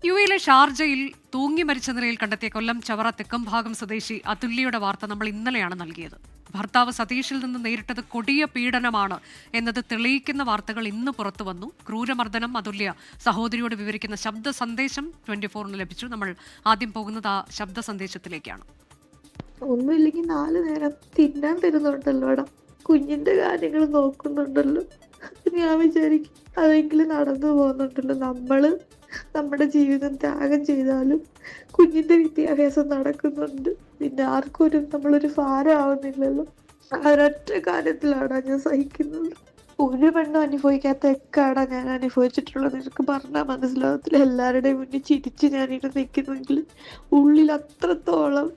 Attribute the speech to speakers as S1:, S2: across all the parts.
S1: യുഎയിലെ ഷാർജയിൽ തൂങ്ങി മരിച്ച നിലയിൽ കണ്ടെത്തിയ കൊല്ലം ചവറ തെക്കംഭാഗം സ്വദേശി അതുല്യയുടെ വാർത്ത നമ്മൾ ഇന്നലെയാണ് നൽകിയത്. ഭർത്താവ് സതീഷിൽ നിന്ന് നേരിട്ടത് കൊടിയ പീഡനമാണ് എന്നത് തെളിയിക്കുന്ന വാർത്തകൾ ഇന്ന് പുറത്തു വന്നു. ക്രൂരമർദ്ദനം അതുല്യ സഹോദരിയോട് വിവരിക്കുന്ന ശബ്ദ സന്ദേശം 24-ന് ലഭിച്ചു. നമ്മൾ ആദ്യം പോകുന്നത് ആ ശബ്ദ സന്ദേശത്തിലേക്കാണ്.
S2: ഒന്നുമില്ലെങ്കിൽ 4 നേരം തിന്നാൻ തരുന്നുണ്ടല്ലോടാ, കുഞ്ഞിന്റെ കാര്യങ്ങൾ നോക്കുന്നുണ്ടല്ലോ. ഞാൻ വിചാരിക്കും അതെങ്കിലും നടന്നു പോകുന്നുണ്ടല്ലോ. നമ്മുടെ ജീവിതം ത്യാഗം ചെയ്താലും കുഞ്ഞിന്റെ വിദ്യാഭ്യാസം നടക്കുന്നുണ്ട്. പിന്നെ ആർക്കും നമ്മളൊരു ഭാരമാവുന്നില്ലല്ലോ. ഒരൊറ്റ കാര്യത്തിലാണ് ഞാൻ സഹിക്കുന്നത്. ഒരു പെണ്ണും അനുഭവിക്കാത്ത എക്കാടാ ഞാൻ അനുഭവിച്ചിട്ടുള്ളത്. നിനക്ക് പറഞ്ഞാൽ മനസ്സിലാവത്തില്ല. എല്ലാവരുടെയും മുന്നിൽ ചിരിച്ച് ഞാനിവിടെ നിൽക്കുന്നെങ്കിൽ ഉള്ളിൽ അത്രത്തോളം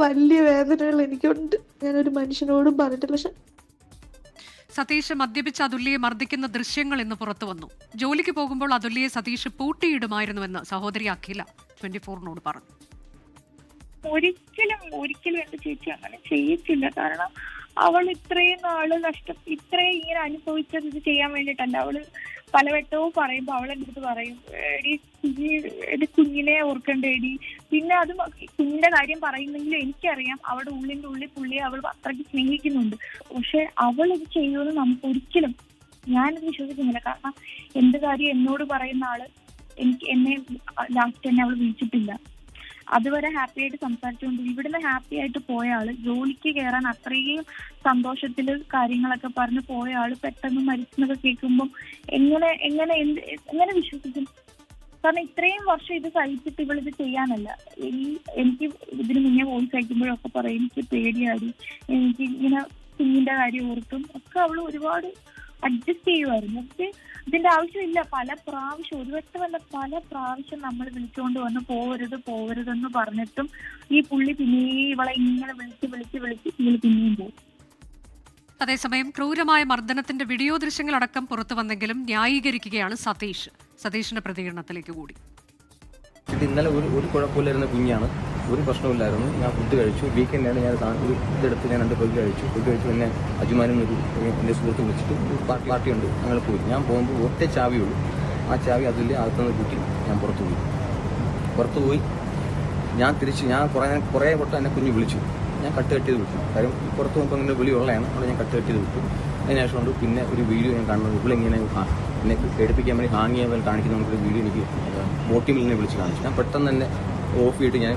S2: വലിയ വേദനകൾ എനിക്കുണ്ട്. ഞാനൊരു മനുഷ്യനോടും പറഞ്ഞിട്ടില്ല. പക്ഷെ
S1: സതീഷ് മദ്യപിച്ച് അതുല്യയെ മർദ്ദിക്കുന്ന ദൃശ്യങ്ങൾ ഇന്ന് പുറത്തു വന്നു. ജോലിക്ക് പോകുമ്പോൾ അതുല്യയെ സതീഷ് പൂട്ടിയിടുമായിരുന്നുവെന്ന് സഹോദരി അഖില 24-നോട് പറഞ്ഞു.
S3: ഒരിക്കലും എന്റെ ചേച്ചി അങ്ങനെ ചെയ്യത്തില്ല. കാരണം അവൾ ഇത്രയും നാള് ഇത്രയും ഇങ്ങനെ അനുഭവിച്ചത് ഇത് ചെയ്യാൻ വേണ്ടിയിട്ടല്ല. അവള് പലവട്ടവും പറയുമ്പോ അവളെന്റെ അടുത്ത് പറയും, എടി കുഞ്ഞിനെ ഓർക്കണ്ടേടി. പിന്നെ അത് കുഞ്ഞിന്റെ കാര്യം പറയുന്നെങ്കിലും എനിക്കറിയാം അവളുടെ ഉള്ളിന്റെ പുള്ളിയെ അവൾ അത്രയ്ക്ക് സ്നേഹിക്കുന്നുണ്ട്. പക്ഷെ അവൾ ഇത് ചെയ്യുമെന്ന് നമുക്ക് ഒരിക്കലും ഞാനത് വിശ്വസിക്കുന്നില്ല. കാരണം എന്ത് കാര്യം എന്നോട് പറയുന്ന ആള് എന്നെ ലാസ്റ്റ് തന്നെ അവൾ വിളിച്ചിട്ടില്ല. അതുവരെ ഹാപ്പി ആയിട്ട് സംസാരിച്ചുകൊണ്ട് ഇവിടുന്ന് ഹാപ്പി ആയിട്ട് പോയ ആള്, ജോലിക്ക് കയറാൻ അത്രയും സന്തോഷത്തില് കാര്യങ്ങളൊക്കെ പറഞ്ഞ് പോയ ആള് പെട്ടെന്ന് മരിച്ചെന്നൊക്കെ കേൾക്കുമ്പോൾ എങ്ങനെ വിശ്വസിക്കും? കാരണം ഇത്രയും വർഷം ഇത് സഹിച്ചിട്ട് ഇവളിത് ചെയ്യാനല്ല. എനിക്ക് ഇതിന് മുന്നേ വോയിസ് അയക്കുമ്പോഴൊക്കെ പറയും എനിക്ക് പേടിയാടി, എനിക്ക് ഇങ്ങനെ കുഞ്ഞിന്റെ കാര്യം ഓർത്തും ഒക്കെ അവള് ഒരുപാട് അഡ്ജസ്റ്റ് ചെയ്യുമായിരുന്നു. പക്ഷെ ഇതിന്റെ ആവശ്യമില്ല. ഒരു വട്ടമല്ല പല പ്രാവശ്യം നമ്മൾ വിളിച്ചുകൊണ്ട് വന്ന് പോവരുതെന്ന് പറഞ്ഞിട്ടും ഈ പുള്ളി പിന്നെയും ഇവളെ ഇങ്ങനെ വിളിച്ച് ഇവള് പിന്നെയും പോകും.
S1: അതേസമയം ക്രൂരമായ മർദ്ദനത്തിന്റെ വീഡിയോ ദൃശ്യങ്ങളടക്കം പുറത്തു വന്നെങ്കിലും ന്യായീകരിക്കുകയാണ് സതീഷിന്റെ പ്രതികരണത്തിലേക്ക് കൂടി.
S4: ഇന്നലെ ഒരു കുഴപ്പമില്ലായിരുന്ന കുഞ്ഞാണ്, ഒരു പ്രശ്നമില്ലായിരുന്നു. ഞാൻ ഫുഡ് കഴിച്ചു. വീക്കെൻഡാണ് ഞാൻ ഇതെടുത്ത് ഞാൻ 2 ഫുഡ് കഴിച്ചു. പിന്നെ അജുമാനും എൻ്റെ സുഹൃത്ത് വിളിച്ചിട്ട് ഒരു പാർട്ടി ഉണ്ട്, ഞങ്ങൾ പോയി. ഞാൻ പോകുമ്പോൾ ഒറ്റ ചാവിയുള്ളൂ. ആ ചാവി അതിൽ അകത്തുനിന്ന് കൂട്ടി ഞാൻ പുറത്തു പോയി. ഞാൻ കുറേ വട്ടം എന്നെ കുഞ്ഞ് വിളിച്ചു. ഞാൻ കട്ട് ചെയ്ത് വിട്ടു. കാര്യം പുറത്ത് പോകുമ്പോൾ ഇങ്ങനെ വിളിയുള്ളതാണ്. അവിടെ ഞാൻ കട്ട് ചെയ്ത് വിട്ടു. അതിനുശേഷം കൊണ്ട് പിന്നെ ഒരു വീഡിയോ ഞാൻ കാണുന്നത് ഇവളിങ്ങനെ എന്നെ പേടിപ്പിക്കാൻ വേണ്ടി ഹാങ് ചെയ്യാൻ വേണ്ടി കാണിക്കുന്ന നമുക്കൊരു വീഡിയോ എനിക്ക് മോട്ടിമിലിനെ വിളിച്ച് കാണിച്ചു. ഞാൻ പെട്ടെന്ന് തന്നെ ഓഫ് ചെയ്തിട്ട് ഞാൻ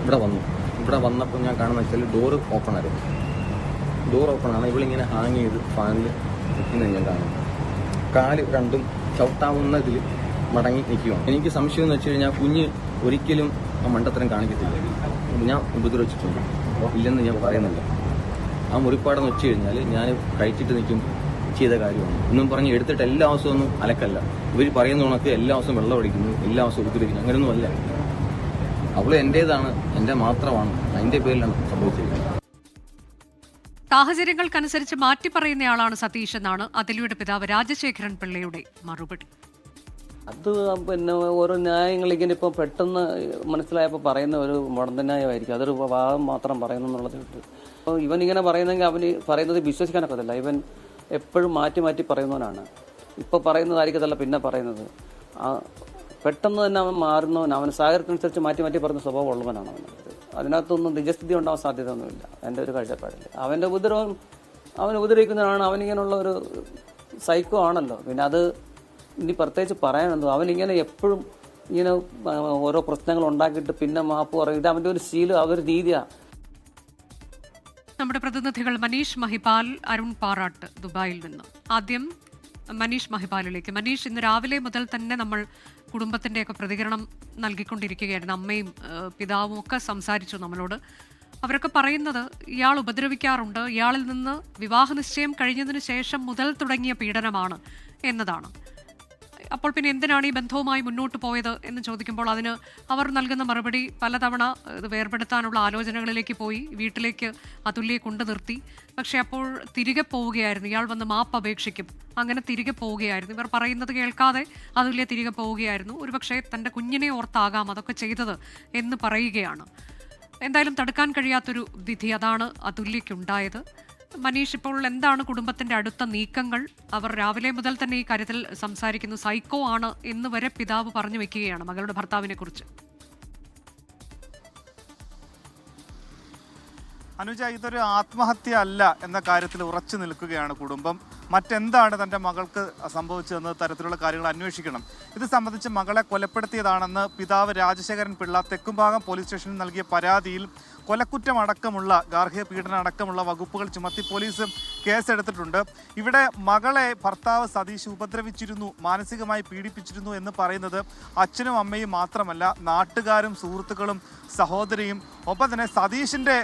S4: ഇവിടെ വന്നപ്പോൾ ഞാൻ കാണുന്ന വെച്ചാൽ ഡോറ് ഓപ്പണാണ്. ഇവളിങ്ങനെ ഹാങ് ചെയ്ത് ഫാനിൽ നിൽക്കുന്നത് ഞാൻ കാണുന്നു. കാല് രണ്ടും ചവിട്ടാവുന്ന ഇതിൽ മടങ്ങി നിൽക്കുകയാണ്. എനിക്ക് സംശയം എന്ന് വെച്ച് കഴിഞ്ഞാൽ കുഞ്ഞ് ഒരിക്കലും ആ മണ്ടത്തരം കാണിക്കത്തില്ല. ഞാൻ ഉപദ്രവിച്ചിട്ടുണ്ട്, ഇല്ലെന്ന് ഞാൻ പറയുന്നില്ല. ആ മുറിപ്പാടെന്ന് വെച്ച് കഴിഞ്ഞാൽ ഞാൻ കഴിച്ചിട്ട് നിൽക്കും ചെയ്ത കാര്യമാണ് എന്നും പറഞ്ഞ് എടുത്തിട്ട് എല്ലാ ദിവസവും ഒന്നും അലക്കല്ല. ഇവർ പറയുന്ന കണക്ക് എല്ലാ ദിവസവും വെള്ളം അടിക്കുന്നു, എല്ലാ ദിവസവും ഉപദ്രവിക്കുന്നു, അങ്ങനെയൊന്നും അല്ല. അവള് എന്റേതാണ്, എന്റെ മാത്രമാണ്. അതിന്റെ പേരിലാണ് സംഭവിച്ചിരിക്കുന്നത്.
S1: സാഹചര്യങ്ങൾക്കനുസരിച്ച് മാറ്റി പറയുന്നയാളാണ് സതീഷ് എന്നാണ് അതുല്യയുടെ പിതാവ് രാജശേഖരൻ പിള്ളയുടെ മറുപടി.
S5: അത് പിന്നെ ഓരോ ന്യായങ്ങൾ ഇങ്ങനെ ഇപ്പോൾ പെട്ടെന്ന് മനസ്സിലായപ്പോൾ പറയുന്ന ഒരു മുടന്ത ന്യായമായിരിക്കും. അതൊരു ഭാഗം മാത്രം പറയുന്നു എന്നുള്ളത് കിട്ടും. അപ്പോൾ ഇവൻ ഇങ്ങനെ പറയുന്നെങ്കിൽ അവന് പറയുന്നത് വിശ്വസിക്കാനൊക്കത്തില്ല. ഇവൻ എപ്പോഴും മാറ്റി പറയുന്നവനാണ്. ഇപ്പോൾ പറയുന്നതായിരിക്കത്തല്ല പിന്നെ പറയുന്നത്. പെട്ടെന്ന് തന്നെ അവൻ മാറുന്നവൻ, അവൻ സാഹചര്യത്തിനനുസരിച്ച് മാറ്റി പറയുന്ന സ്വഭാവം ഉള്ളവനാണ് അവൻ. അതിനകത്തൊന്നും നിജസ്ഥിതി ഉണ്ടാവാൻ സാധ്യതയൊന്നുമില്ല എൻ്റെ ഒരു കാഴ്ചപ്പാടിൽ. അവൻ്റെ അവൻ ഉപദ്രവിക്കുന്നതാണ്. അവനിങ്ങനെയുള്ള ഒരു സൈക്കോ ആണല്ലോ. പിന്നെ അത് ഇനി പ്രത്യേകിച്ച് പറയാനെന്തോ. അവനിങ്ങനെ എപ്പോഴും ഇങ്ങനെ ഓരോ പ്രശ്നങ്ങൾ ഉണ്ടാക്കിയിട്ട് പിന്നെ മാപ്പ് പറയും. ഇത് അവൻ്റെ ഒരു ശീലം, അതൊരു രീതിയാണ്.
S1: നമ്മുടെ പ്രതിനിധികൾ മനീഷ് മഹിപാൽ, അരുൺ പാറാട്ട് ദുബായിൽ നിന്ന്. ആദ്യം മനീഷ് മഹിപാലിലേക്ക്. മനീഷ്, ഇന്ന് രാവിലെ മുതൽ തന്നെ നമ്മൾ കുടുംബത്തിൻ്റെയൊക്കെ പ്രതികരണം നൽകിക്കൊണ്ടിരിക്കുകയായിരുന്നു. അമ്മയും പിതാവും ഒക്കെ സംസാരിച്ചു നമ്മളോട്. അവരൊക്കെ പറയുന്നത് ഇയാൾ ഉപദ്രവിക്കാറുണ്ട്, ഇയാളിൽ നിന്ന് വിവാഹ നിശ്ചയം കഴിഞ്ഞതിന് ശേഷം മുതൽ തുടങ്ങിയ പീഡനമാണ് എന്നതാണ്. അപ്പോൾ പിന്നെ എന്തിനാണ് ഈ ബന്ധവുമായി മുന്നോട്ട് പോയത് എന്ന് ചോദിക്കുമ്പോൾ അതിന് അവർ നൽകുന്ന മറുപടി പലതവണ ഇത് വേർപെടുത്താനുള്ള ആലോചനകളിലേക്ക് പോയി, വീട്ടിലേക്ക് അതുല്യയെ കൊണ്ടു നിർത്തി. പക്ഷെ അപ്പോൾ തിരികെ പോവുകയായിരുന്നു. ഇയാൾ വന്ന് മാപ്പ് അപേക്ഷിക്കും, അങ്ങനെ തിരികെ പോവുകയായിരുന്നു. ഇവർ പറയുന്നത് കേൾക്കാതെ അതുല്യ തിരികെ പോവുകയായിരുന്നു. ഒരുപക്ഷെ തൻ്റെ കുഞ്ഞിനെ ഓർത്താകാം അതൊക്കെ ചെയ്തത് എന്ന് പറയുകയാണ്. എന്തായാലും തടുക്കാൻ കഴിയാത്തൊരു വിധി അതാണ് അതുല്യയ്ക്കുണ്ടായത്. മനീഷ്, ഇപ്പോൾ എന്താണ് കുടുംബത്തിന്റെ അടുത്ത നീക്കങ്ങൾ? അവർ രാവിലെ മുതൽ തന്നെ ഈ കാര്യത്തിൽ സംസാരിക്കുന്നു. സൈക്കോ ആണ് എന്ന് വരെ പിതാവ് പറഞ്ഞു വെക്കുകയാണ് മകളുടെ ഭർത്താവിനെ കുറിച്ച്.
S6: അനുജ, ഇതൊരു ആത്മഹത്യ അല്ല എന്ന കാര്യത്തിൽ ഉറച്ചു നിൽക്കുകയാണ് കുടുംബം. മറ്റെന്താണ് തൻ്റെ മകൾക്ക് സംഭവിച്ചതെന്ന തരത്തിലുള്ള കാര്യങ്ങൾ അന്വേഷിക്കണം. ഇത് സംബന്ധിച്ച് മകളെ കൊലപ്പെടുത്തിയതാണെന്ന് പിതാവ് രാജശേഖരൻ പിള്ള തെക്കുംഭാഗം പോലീസ് സ്റ്റേഷനിൽ നൽകിയ പരാതിയിൽ കൊലക്കുറ്റമടക്കമുള്ള ഗാർഹിക പീഡനം അടക്കമുള്ള വകുപ്പുകൾ ചുമത്തി പോലീസ് കേസെടുത്തിട്ടുണ്ട്. ഇവിടെ മകളെ ഭർത്താവ് സതീഷ് ഉപദ്രവിച്ചിരുന്നു, മാനസികമായി പീഡിപ്പിച്ചിരുന്നു എന്ന് പറയുന്നത് അച്ഛനും അമ്മയും മാത്രമല്ല, നാട്ടുകാരും സുഹൃത്തുക്കളും സഹോദരിയും ഒപ്പം തന്നെ സതീഷിൻ്റെ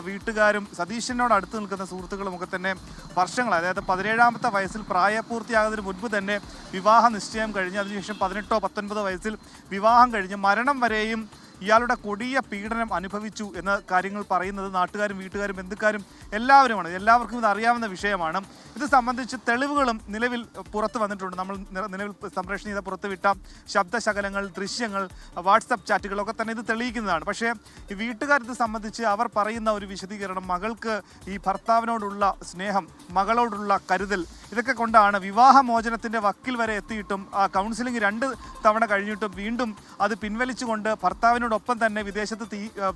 S6: വീട്ടുകാരും സതീഷിനോട് അടുത്ത് നിൽക്കുന്ന സുഹൃത്തുക്കളും ഒക്കെ തന്നെ വർഷങ്ങൾ, അതായത് 17ാമത്തെ വയസ്സിൽ പ്രായപൂർത്തിയാകുന്നതിന് മുൻപ് തന്നെ വിവാഹ നിശ്ചയം കഴിഞ്ഞ് അതിനുശേഷം 18 19 വയസ്സിൽ വിവാഹം കഴിഞ്ഞ് മരണം വരെയും ഇയാളുടെ കൊടിയ പീഡനം അനുഭവിച്ചു എന്ന കാര്യങ്ങൾ പറയുന്നത് നാട്ടുകാരും വീട്ടുകാരും ബന്ധുക്കാരും എല്ലാവരുമാണ്. എല്ലാവർക്കും ഇത് അറിയാവുന്ന വിഷയമാണ്. ഇത് സംബന്ധിച്ച് തെളിവുകളും നിലവിൽ പുറത്തു വന്നിട്ടുണ്ട്. നമ്മൾ നിലവിൽ സംപ്രേഷണം ചെയ്ത പുറത്തുവിട്ട ശബ്ദശകലങ്ങൾ, ദൃശ്യങ്ങൾ, വാട്സപ്പ് ചാറ്റുകളൊക്കെ തന്നെ ഇത് തെളിയിക്കുന്നതാണ്. പക്ഷേ ഈ വീട്ടുകാർ ഇത് സംബന്ധിച്ച് അവർ പറയുന്ന ഒരു വിശദീകരണം, മകൾക്ക് ഈ ഭർത്താവിനോടുള്ള സ്നേഹം, മകളോടുള്ള കരുതൽ, ഇതൊക്കെ കൊണ്ടാണ് വിവാഹമോചനത്തിൻ്റെ വക്കിൽ വരെ എത്തിയിട്ടും കൗൺസിലിംഗ് 2 തവണ കഴിഞ്ഞിട്ടും വീണ്ടും അത് പിൻവലിച്ചുകൊണ്ട് ഭർത്താവിനോടൊപ്പം തന്നെ വിദേശത്ത്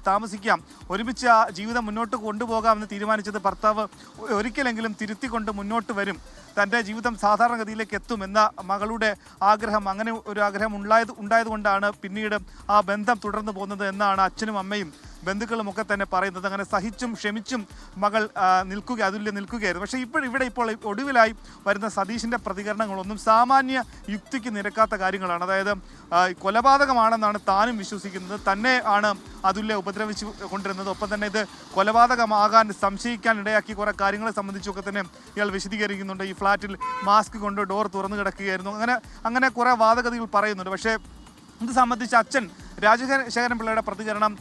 S6: താമസിക്കാം, ഒരുമിച്ച് ആ ജീവിതം മുന്നോട്ട് കൊണ്ടുപോകാമെന്ന് തീരുമാനിച്ചത് ഭർത്താവ് ഒരിക്കലെങ്കിലും തിരുത്തിക്കൊണ്ട് മുന്നോട്ട് വരും, തൻ്റെ ജീവിതം സാധാരണഗതിയിലേക്ക് എത്തും എന്ന മകളുടെ ആഗ്രഹം, അങ്ങനെ ഒരു ആഗ്രഹം ഉണ്ടായതുകൊണ്ടാണ് പിന്നീട് ആ ബന്ധം തുടർന്നു പോകുന്നത് എന്നാണ് അച്ഛനും അമ്മയും ബന്ധുക്കളുമൊക്കെ തന്നെ പറയുന്നത്. അങ്ങനെ സഹിച്ചും ക്ഷമിച്ചും മകൾ അതുല്യ നിൽക്കുകയായിരുന്നു. പക്ഷേ ഇപ്പോൾ ഒടുവിലായി വരുന്ന സതീഷിൻ്റെ പ്രതികരണങ്ങളൊന്നും സാമാന്യ യുക്തിക്ക് നിരക്കാത്ത കാര്യങ്ങളാണ്. അതായത് കൊലപാതകമാണെന്നാണ് താനും വിശ്വസിക്കുന്നത്, തന്നെ ആണ് അതുല്യ ഉപദ്രവിച്ചു കൊണ്ടിരുന്നത്. ഒപ്പം തന്നെ ഇത് കൊലപാതകമാകാൻ സംശയിക്കാൻ ഇടയാക്കി കുറേ കാര്യങ്ങളെ സംബന്ധിച്ചൊക്കെ തന്നെ ഇയാൾ വിശദീകരിക്കുന്നുണ്ട്. ഈ ഫ്ലാറ്റിൽ മാസ്ക് കൊണ്ട് ഡോർ തുറന്നു കിടക്കുകയായിരുന്നു, അങ്ങനെ കുറേ വാദഗതികൾ പറയുന്നുണ്ട്. പക്ഷേ ഇത് സംബന്ധിച്ച് അച്ഛൻ രാജശേഖരൻ പിള്ളയുടെ പ്രതികരണം,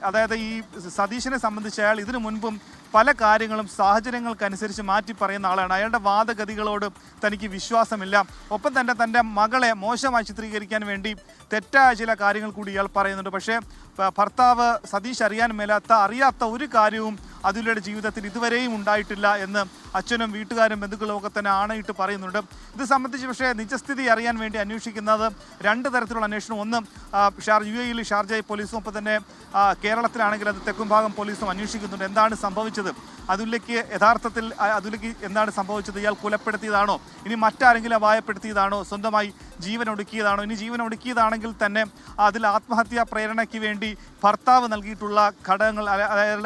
S6: അതായത് ഈ സതീഷിനെ സംബന്ധിച്ച് അയാൾ ഇതിനു മുൻപും പല കാര്യങ്ങളും സാഹചര്യങ്ങൾക്കനുസരിച്ച് മാറ്റി പറയുന്ന ആളാണ്. അയാളുടെ വാദഗതികളോട് തനിക്ക് വിശ്വാസമില്ല. ഒപ്പം തന്നെ തൻ്റെ മകളെ മോശമായി ചിത്രീകരിക്കാൻ വേണ്ടി തെറ്റായ ചില കാര്യങ്ങൾ കൂടി ഇയാൾ പറയുന്നുണ്ട്. പക്ഷേ ഭർത്താവ് സതീഷ് അറിയാത്ത ഒരു കാര്യവും അതുല്യയുടെ ജീവിതത്തിൽ ഇതുവരെയും ഉണ്ടായിട്ടില്ല എന്ന് അച്ഛനും വീട്ടുകാരും ബന്ധുക്കളും ഒക്കെ തന്നെ ആണയിട്ട് പറയുന്നുണ്ട്. ഇത് സംബന്ധിച്ച് പക്ഷേ നിജസ്ഥിതി അറിയാൻ വേണ്ടി അന്വേഷിക്കുന്നത് 2 തരത്തിലുള്ള അന്വേഷണം. ഒന്ന് UAE ഷാർജ പോലീസും ഒപ്പം തന്നെ കേരളത്തിലാണെങ്കിൽ അത് തെക്കുംഭാഗം പോലീസും അന്വേഷിക്കുന്നുണ്ട്. എന്താണ് സംഭവിച്ചത്, അതുല്യയ്ക്ക് എന്താണ് സംഭവിച്ചത്, ഇയാൾ കൊലപ്പെടുത്തിയതാണോ, ഇനി മറ്റാരെങ്കിലും അപായപ്പെടുത്തിയതാണോ, സ്വന്തമായി ജീവൻ ഒടുക്കിയതാണോ, ഇനി ജീവൻ ഒടുക്കിയതാണെങ്കിൽ തന്നെ അതിൽ ആത്മഹത്യാ പ്രേരണയ്ക്ക് വേണ്ടി ഭർത്താവ് നൽകിയിട്ടുള്ള ഘടകങ്ങൾ,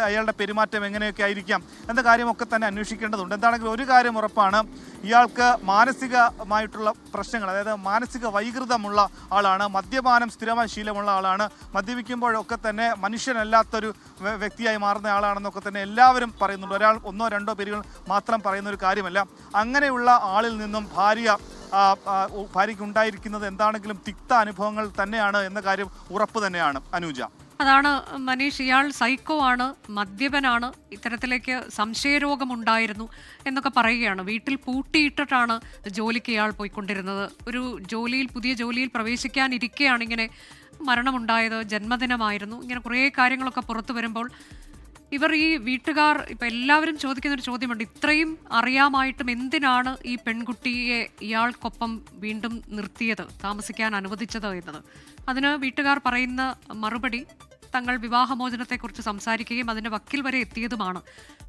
S6: അയാളുടെ പെരുമാറ്റം എങ്ങനെയൊക്കെ ആയിരിക്കാം എന്ന കാര്യമൊക്കെ തന്നെ അന്വേഷിക്കേണ്ടതുണ്ട്. എന്താണെങ്കിലും ഒരു കാര്യം ഉറപ്പാണ്, ഇയാൾക്ക് മാനസികമായിട്ടുള്ള പ്രശ്നങ്ങൾ, അതായത് മാനസിക വൈകൃതമുള്ള ആളാണ്, മദ്യപാനം സ്ഥിരമായ ശീലമുള്ള ആളാണ്, മദ്യപിക്കുമ്പോഴൊക്കെ തന്നെ മനുഷ്യനല്ലാത്തൊരു വ്യക്തിയായി മാറുന്ന ആളാണെന്നൊക്കെ തന്നെ എല്ലാവരും പറയുന്നുണ്ട്. ഒരാൾ 1 2 പേരുകൾ മാത്രം പറയുന്ന ഒരു കാര്യമല്ല. അങ്ങനെയുള്ള ആളിൽ നിന്നും ഭാര്യയ്ക്ക് ഉണ്ടായിരിക്കുന്നത് എന്താണെങ്കിലും തിക്ത അനുഭവങ്ങൾ തന്നെയാണ് എന്ന കാര്യം ഉറപ്പ് തന്നെയാണ് അനുജ.
S1: അതാണ് മനീഷ്, ഇയാൾ സൈക്കോ ആണ്, മദ്യപനാണ്, ഇത്തരത്തിലേക്ക് സംശയരോഗമുണ്ടായിരുന്നു എന്നൊക്കെ പറയുകയാണ്. വീട്ടിൽ പൂട്ടിയിട്ടിട്ടാണ് ജോലിക്ക് ഇയാൾ പോയിക്കൊണ്ടിരുന്നത്. ഒരു പുതിയ ജോലിയിൽ പ്രവേശിക്കാനിരിക്കെയാണ് ഇങ്ങനെ മരണമുണ്ടായത്, ജന്മദിനമായിരുന്നു. ഇങ്ങനെ കുറേ കാര്യങ്ങളൊക്കെ പുറത്തു വരുമ്പോൾ ഈ വീട്ടുകാർ ഇപ്പം എല്ലാവരും ചോദിക്കുന്നൊരു ചോദ്യമുണ്ട്, ഇത്രയും അറിയാമായിട്ടും എന്തിനാണ് ഈ പെൺകുട്ടിയെ ഇയാൾക്കൊപ്പം വീണ്ടും നിർത്തിയത്, താമസിക്കാൻ അനുവദിച്ചത് എന്നത്. അതിന് വീട്ടുകാർ പറയുന്ന മറുപടി, തങ്ങൾ വിവാഹമോചനത്തെക്കുറിച്ച് സംസാരിക്കുകയും അതിൻ്റെ വക്കിൽ വരെ എത്തിയതുമാണ്.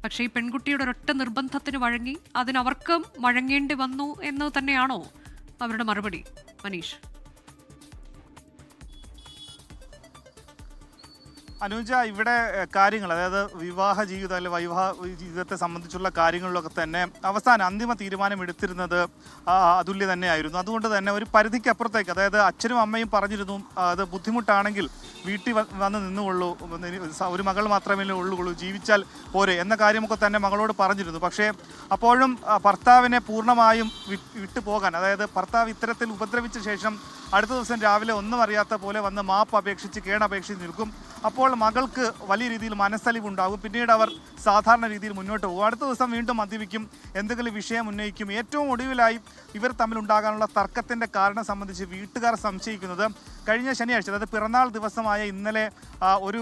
S1: പക്ഷേ ഈ പെൺകുട്ടിയുടെ ഒരൊറ്റ നിർബന്ധത്തിന് വഴങ്ങി അതിനവർക്കും വഴങ്ങേണ്ടി വന്നു എന്ന് തന്നെയാണോ അവരുടെ മറുപടി മനീഷ്?
S6: അനുജ, ഇവിടെ കാര്യങ്ങൾ, അതായത് വിവാഹ ജീവിതം അല്ലെങ്കിൽ വൈവാഹ ജീവിതത്തെ സംബന്ധിച്ചുള്ള കാര്യങ്ങളിലൊക്കെ തന്നെ അന്തിമ തീരുമാനം എടുത്തിരുന്നത് അതുല്യ തന്നെയായിരുന്നു. അതുകൊണ്ട് തന്നെ ഒരു പരിധിക്കപ്പുറത്തേക്ക്, അതായത് അച്ഛനും അമ്മയും പറഞ്ഞിരുന്നു അത് ബുദ്ധിമുട്ടാണെങ്കിൽ വീട്ടിൽ വന്ന് നിന്നുകൊള്ളൂ, ഒരു മകൾ മാത്രമേ ഉള്ളൂ, ജീവിച്ചാൽ പോരെ എന്ന കാര്യമൊക്കെ തന്നെ മകളോട് പറഞ്ഞിരുന്നു. പക്ഷേ അപ്പോഴും ഭർത്താവിനെ പൂർണ്ണമായും വിട്ടുപോകാൻ, അതായത് ഭർത്താവ് ഇത്തരത്തിൽ ഉപദ്രവിച്ച ശേഷം അടുത്ത ദിവസം രാവിലെ ഒന്നും അറിയാത്ത പോലെ വന്ന് മാപ്പ് അപേക്ഷിച്ച് കേണപേക്ഷിച്ച് നിൽക്കും. അപ്പോൾ മകൾക്ക് വലിയ രീതിയിൽ മനസ്സലിവുണ്ടാകും. പിന്നീട് അവർ സാധാരണ രീതിയിൽ മുന്നോട്ട് പോകും. അടുത്ത ദിവസം വീണ്ടും മദ്യപിക്കും, എന്തെങ്കിലും വിഷയം ഉന്നയിക്കും. ഏറ്റവും ഒടുവിലായി ഇവർ തമ്മിലുണ്ടാകാനുള്ള തർക്കത്തിൻ്റെ കാരണം സംബന്ധിച്ച് വീട്ടുകാർ സംശയിക്കുന്നത് കഴിഞ്ഞ ശനിയാഴ്ച, അതായത് പിറന്നാൾ ദിവസമായ ഇന്നലെ ഒരു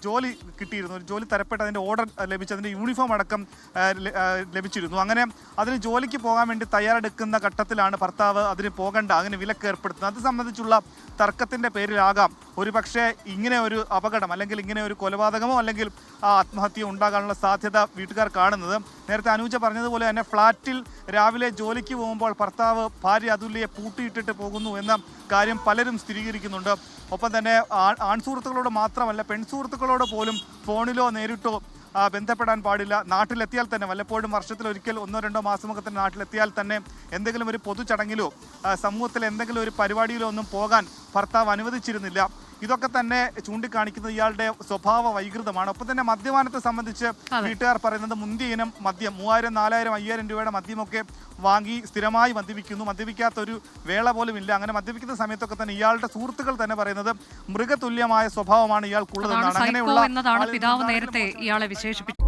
S6: ജോലി കിട്ടിയിരുന്നു, ഒരു ജോലി തരപ്പെട്ട അതിൻ്റെ ഓർഡർ ലഭിച്ചു, അതിൻ്റെ യൂണിഫോം അടക്കം ലഭിച്ചിരുന്നു. അങ്ങനെ അതിന് ജോലിക്ക് പോകാൻ വേണ്ടി തയ്യാറെടുക്കുന്ന ഘട്ടത്തിലാണ് ഭർത്താവ് അതിന് പോകണ്ട, അങ്ങനെ വിലക്ക് ഏർപ്പെടുത്തുന്നത്. അത് സംബന്ധിച്ചുള്ള തർക്കത്തിൻ്റെ പേരിലാകാം ഒരു പക്ഷേ ഇങ്ങനെ ഒരു അപകടം അല്ലെങ്കിൽ ഇങ്ങനെ ഒരു കൊലപാതകമോ അല്ലെങ്കിൽ ആത്മഹത്യ ഉണ്ടാകാനുള്ള സാധ്യത വീട്ടുകാർ കാണുന്നത്. നേരത്തെ അനൂജ പറഞ്ഞതുപോലെ തന്നെ ഫ്ളാറ്റിൽ രാവിലെ ജോലിക്ക് പോകുമ്പോൾ ഭർത്താവ് ഭാര്യ അതുല്യയെ പൂട്ടിയിട്ടിട്ട് പോകുന്നു എന്ന കാര്യം പലരും സ്ഥിരീകരിക്കുന്നുണ്ട്. ഒപ്പം തന്നെ ആൺസുഹൃത്തുക്കളോട് മാത്രമല്ല പെൺസുഹൃത്തുക്കളോട് പോലും ഫോണിലോ നേരിട്ടോ ബന്ധപ്പെടാൻ പാടില്ല. നാട്ടിലെത്തിയാൽ തന്നെ വല്ലപ്പോഴും വർഷത്തിലൊരിക്കൽ 1-2 മാസമൊക്കെ തന്നെ നാട്ടിലെത്തിയാൽ തന്നെ എന്തെങ്കിലും ഒരു പൊതുചടങ്ങിലോ സമൂഹത്തിൽ എന്തെങ്കിലും ഒരു പരിപാടിയിലോ ഒന്നും പോകാൻ ഭർത്താവ് അനുവദിച്ചിരുന്നില്ല. ഇതൊക്കെ തന്നെ ചൂണ്ടിക്കാണിക്കുന്നത് ഇയാളുടെ സ്വഭാവ വൈകൃതമാണ്. ഒപ്പം തന്നെ മദ്യപാനത്തെ സംബന്ധിച്ച് വീട്ടുകാർ പറയുന്നത് മുന്തിയ ഇനം മദ്യം 3000, 4000, 5000 രൂപയുടെ മദ്യമൊക്കെ വാങ്ങി സ്ഥിരമായി മദ്യപിക്കുന്നു. മദ്യപിക്കാത്തൊരു വേള പോലും ഇല്ല. അങ്ങനെ മദ്യപിക്കുന്ന സമയത്തൊക്കെ തന്നെ ഇയാളുടെ സുഹൃത്തുക്കൾ തന്നെ പറയുന്നത് മൃഗതുല്യമായ സ്വഭാവമാണ് ഇയാൾക്കുള്ളതെന്നാണ്.
S1: എന്നതാണ് പിതാവ് നേരത്തെ ഇയാളെ വിശേഷിപ്പിച്ചത്.